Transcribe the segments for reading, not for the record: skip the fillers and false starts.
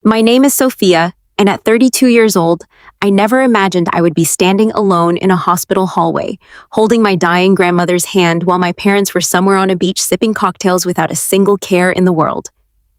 My name is Sophia, and at 32 years old, I never imagined I would be standing alone in a hospital hallway, holding my dying grandmother's hand while my parents were somewhere on a beach sipping cocktails without a single care in the world.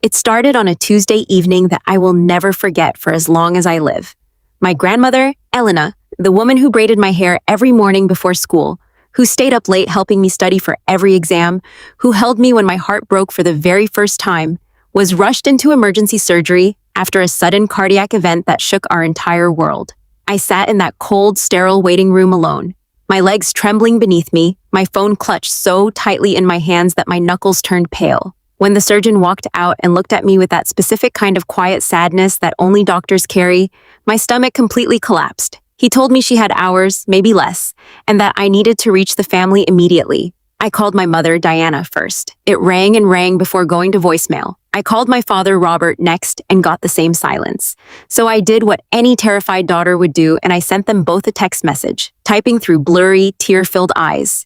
It started on a Tuesday evening that I will never forget for as long as I live. My grandmother, Elena, the woman who braided my hair every morning before school, who stayed up late helping me study for every exam, who held me when my heart broke for the very first time, was rushed into emergency surgery after a sudden cardiac event that shook our entire world. I sat in that cold, sterile waiting room alone, my legs trembling beneath me, my phone clutched so tightly in my hands that my knuckles turned pale. When the surgeon walked out and looked at me with that specific kind of quiet sadness that only doctors carry, my stomach completely collapsed. He told me she had hours, maybe less, and that I needed to reach the family immediately. I called my mother, Diana, first. It rang and rang before going to voicemail. I called my father, Robert, next and got the same silence. So I did what any terrified daughter would do, and I sent them both a text message, typing through blurry, tear-filled eyes,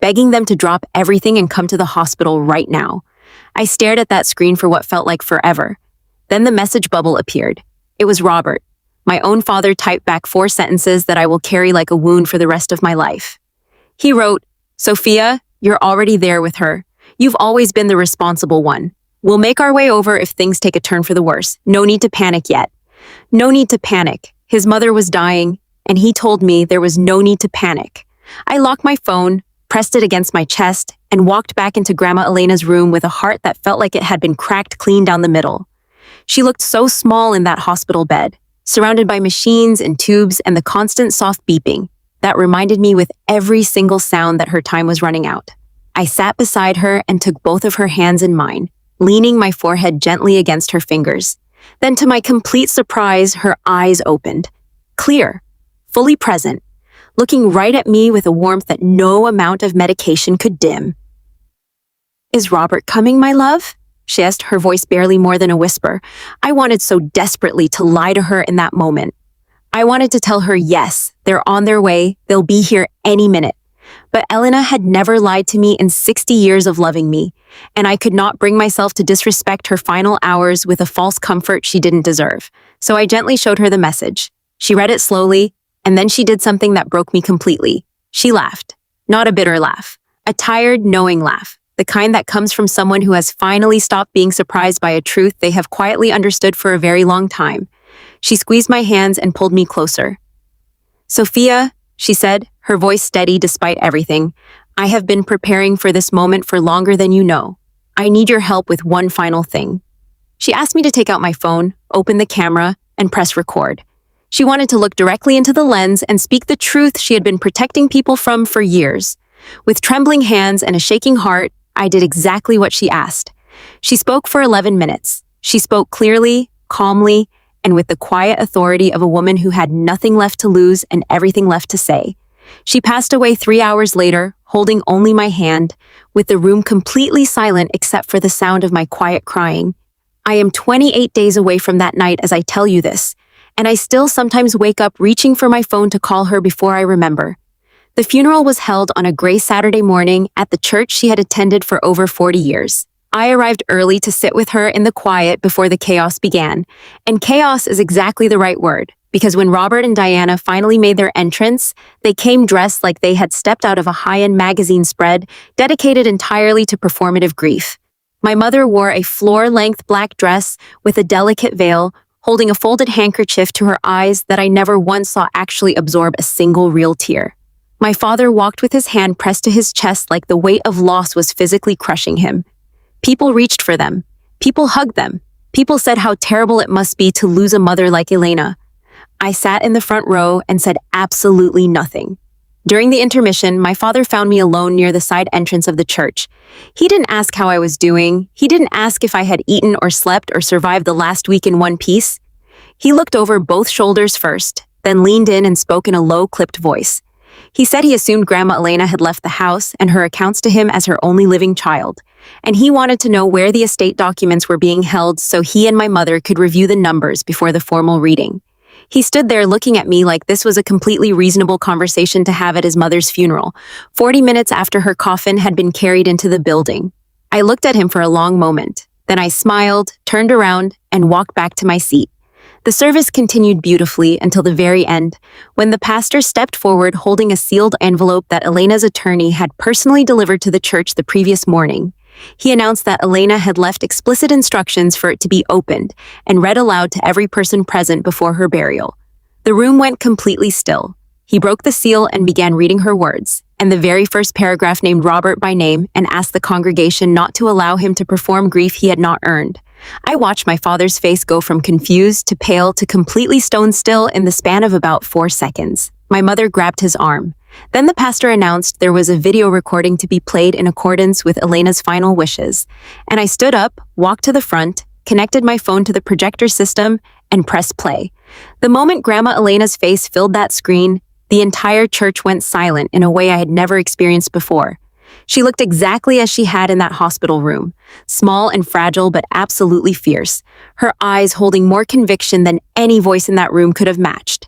begging them to drop everything and come to the hospital right now. I stared at that screen for what felt like forever. Then the message bubble appeared. It was Robert. My own father typed back 4 sentences that I will carry like a wound for the rest of my life. He wrote, "Sophia, you're already there with her. You've always been the responsible one. We'll make our way over if things take a turn for the worse. No need to panic yet." No need to panic. His mother was dying, and he told me there was no need to panic. I locked my phone, pressed it against my chest, and walked back into Grandma Elena's room with a heart that felt like it had been cracked clean down the middle. She looked so small in that hospital bed, surrounded by machines and tubes and the constant soft beeping that reminded me with every single sound that her time was running out. I sat beside her and took both of her hands in mine, leaning my forehead gently against her fingers. Then to my complete surprise, her eyes opened. Clear, fully present, looking right at me with a warmth that no amount of medication could dim. "Is Robert coming, my love?" she asked, her voice barely more than a whisper. I wanted so desperately to lie to her in that moment. I wanted to tell her, yes, they're on their way, they'll be here any minute. But Elena had never lied to me in 60 years of loving me, and I could not bring myself to disrespect her final hours with a false comfort she didn't deserve. So I gently showed her the message. She read it slowly, and then she did something that broke me completely. She laughed. Not a bitter laugh. A tired, knowing laugh. The kind that comes from someone who has finally stopped being surprised by a truth they have quietly understood for a very long time. She squeezed my hands and pulled me closer. "Sophia," she said, her voice steady despite everything, "I have been preparing for this moment for longer than you know. I need your help with one final thing." She asked me to take out my phone, open the camera, and press record. She wanted to look directly into the lens and speak the truth she had been protecting people from for years. With trembling hands and a shaking heart, I did exactly what she asked. She spoke for 11 minutes. She spoke clearly, calmly, and with the quiet authority of a woman who had nothing left to lose and everything left to say. She passed away 3 hours later, holding only my hand, with the room completely silent except for the sound of my quiet crying. I am 28 days away from that night as I tell you this, and I still sometimes wake up reaching for my phone to call her before I remember. The funeral was held on a gray Saturday morning at the church she had attended for over 40 years. I arrived early to sit with her in the quiet before the chaos began. And chaos is exactly the right word, because when Robert and Diana finally made their entrance, they came dressed like they had stepped out of a high-end magazine spread dedicated entirely to performative grief. My mother wore a floor-length black dress with a delicate veil, holding a folded handkerchief to her eyes that I never once saw actually absorb a single real tear. My father walked with his hand pressed to his chest like the weight of loss was physically crushing him. People reached for them. People hugged them. People said how terrible it must be to lose a mother like Elena. I sat in the front row and said absolutely nothing. During the intermission, my father found me alone near the side entrance of the church. He didn't ask how I was doing. He didn't ask if I had eaten or slept or survived the last week in one piece. He looked over both shoulders first, then leaned in and spoke in a low, clipped voice. He said he assumed Grandma Elena had left the house and her accounts to him as her only living child, and he wanted to know where the estate documents were being held so he and my mother could review the numbers before the formal reading. He stood there looking at me like this was a completely reasonable conversation to have at his mother's funeral, 40 minutes after her coffin had been carried into the building. I looked at him for a long moment. Then I smiled, turned around, and walked back to my seat. The service continued beautifully until the very end, when the pastor stepped forward holding a sealed envelope that Elena's attorney had personally delivered to the church the previous morning. He announced that Elena had left explicit instructions for it to be opened and read aloud to every person present before her burial. The room went completely still. He broke the seal and began reading her words, and the very first paragraph named Robert by name and asked the congregation not to allow him to perform grief he had not earned. I watched my father's face go from confused to pale to completely stone still in the span of about 4 seconds. My mother grabbed his arm. Then the pastor announced there was a video recording to be played in accordance with Elena's final wishes, and I stood up, walked to the front, connected my phone to the projector system, and pressed play. The moment Grandma Elena's face filled that screen, the entire church went silent in a way I had never experienced before. She looked exactly as she had in that hospital room, small and fragile but absolutely fierce, her eyes holding more conviction than any voice in that room could have matched.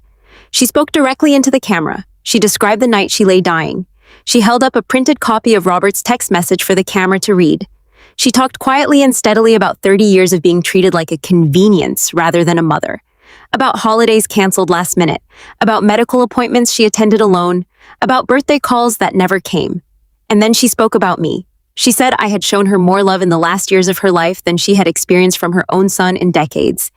She spoke directly into the camera. She described the night she lay dying. She held up a printed copy of Robert's text message for the camera to read. She talked quietly and steadily about 30 years of being treated like a convenience rather than a mother, about holidays canceled last minute, about medical appointments she attended alone, about birthday calls that never came. And then she spoke about me. She said I had shown her more love in the last years of her life than she had experienced from her own son in decades,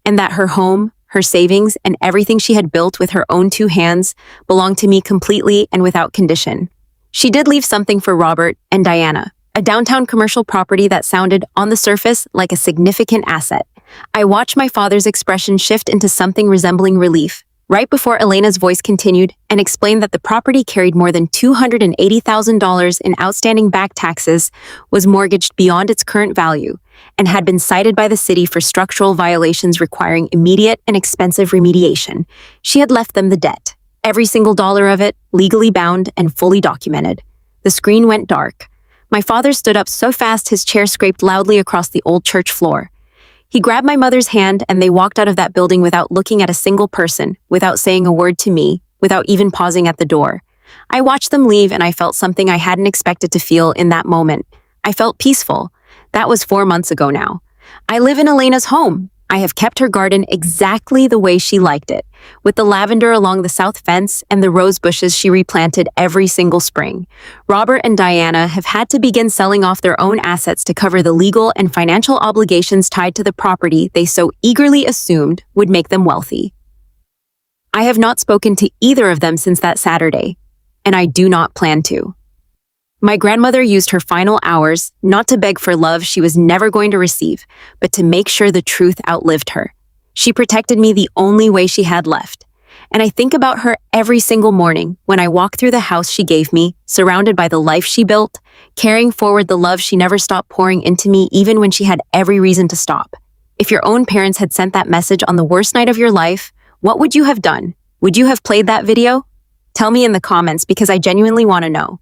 and that her home, her savings, and everything she had built with her own 2 hands belonged to me completely and without condition. She did leave something for Robert and Diana, a downtown commercial property that sounded, on the surface, like a significant asset. I watched my father's expression shift into something resembling relief, right before Elena's voice continued and explained that the property carried more than $280,000 in outstanding back taxes, was mortgaged beyond its current value, and had been cited by the city for structural violations requiring immediate and expensive remediation. She had left them the debt, every single dollar of it, legally bound and fully documented. The screen went dark. My father stood up so fast his chair scraped loudly across the old church floor. He grabbed my mother's hand and they walked out of that building without looking at a single person, without saying a word to me, without even pausing at the door. I watched them leave and I felt something I hadn't expected to feel in that moment. I felt peaceful. That was 4 months ago now. I live in Elena's home. I have kept her garden exactly the way she liked it, with the lavender along the south fence and the rose bushes she replanted every single spring. Robert and Diana have had to begin selling off their own assets to cover the legal and financial obligations tied to the property they so eagerly assumed would make them wealthy. I have not spoken to either of them since that Saturday, and I do not plan to. My grandmother used her final hours not to beg for love she was never going to receive, but to make sure the truth outlived her. She protected me the only way she had left. And I think about her every single morning when I walk through the house she gave me, surrounded by the life she built, carrying forward the love she never stopped pouring into me even when she had every reason to stop. If your own parents had sent that message on the worst night of your life, what would you have done? Would you have played that video? Tell me in the comments because I genuinely want to know.